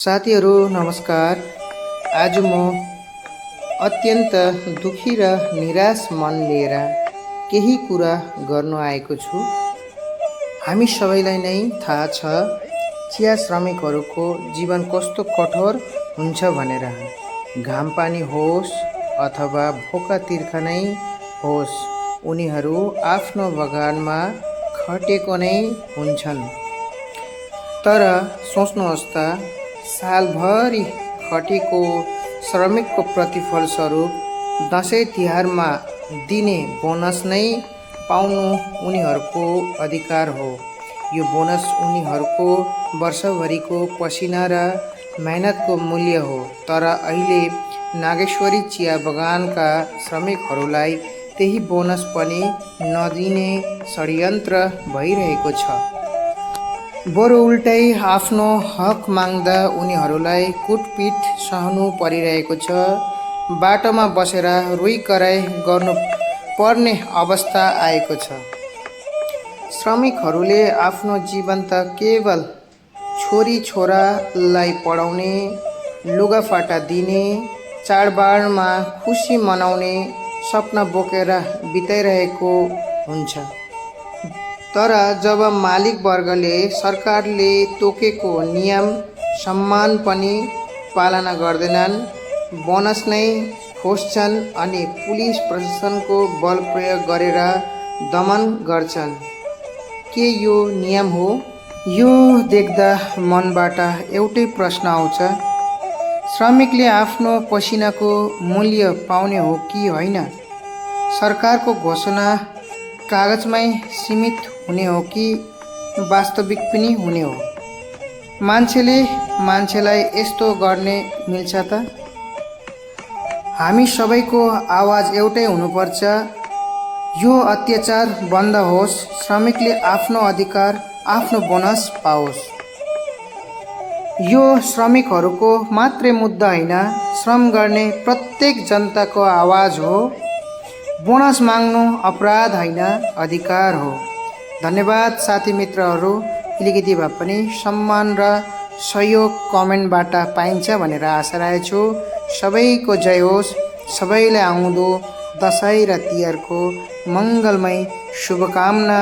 साथीहरू नमस्कार। आज म अत्यन्त दुखी र निराश मन लिएर केही कुरा गर्न आएको छु। हामी सबैलाई नै थाहा छ चिया श्रमिकहरूको जीवन कस्तो कठोर हुन्छ भनेर। घाम पानी होस् अथवा भोका तिर्खा नै होस्, उनीहरू आफ्नो बगानमा खटेको नै हुन्छन्। तर सोच्नुहोस् त, सालभरि खटेको श्रमिकको प्रतिफल स्वरूप दसैँ तिहारमा दिने बोनस नै पाउनु उनीहरूको अधिकार हो। यो बोनस उनीहरूको वर्षभरिको पसिना र मेहनतको मूल्य हो। तर अहिले नागेश्वरी चिया बगानका श्रमिकहरूलाई त्यही बोनस पनि नदिने षड्यन्त्र भइरहेको छ। बरु उल्टै आफ्नो हक माग्दा उनीहरूलाई कुटपिट सहनु परिरहेको छ। बाटोमा बसेर रोइकराइ गर्नु पर्ने अवस्था आएको छ। श्रमिकहरूले आफ्नो जीवन त केवल छोरी छोरालाई पढाउने, लुगाफाटा दिने, चाडबाडमा खुसी मनाउने सपना बोकेर बिताइरहेको हुन्छ। तर जब मालिक वर्गले सरकारले तोकेको नियम सम्मान पनि पालना गर्दैनन्, बोनस नै खोज्छन् अनि पुलिस प्रशासनको बल प्रयोग गरेर दमन गर्छन्, के यो नियम हो? यो देख्दा मनबाट एउटै प्रश्न आउँछ, श्रमिकले आफ्नो पसिनाको मूल्य पाउने हो कि होइन? सरकारको घोषणा कागजमै सीमित हुने हो कि वास्तविक पनि हुने हो? मान्छेले मान्छेलाई यस्तो गर्ने मिल्छ त? हामी सबैको आवाज एउटै हुनुपर्छ। यो अत्याचार बन्द होस्, श्रमिकले आफ्नो अधिकार, आफ्नो बोनस पाओस्। यो श्रमिकहरूको मात्रै मुद्दा होइन, श्रम गर्ने प्रत्येक जनताको आवाज हो। बोनस माग्नु अपराध होइन, अधिकार हो। धन्यवाद साथी मित्रहरू। अलिकति भए पनि सम्मान र सहयोग कमेन्टबाट पाइन्छ भनेर आशा राखेछु। सबैको जय होस्। सबैलाई आउँदो दसैँ र तिहारको मङ्गलमय शुभकामना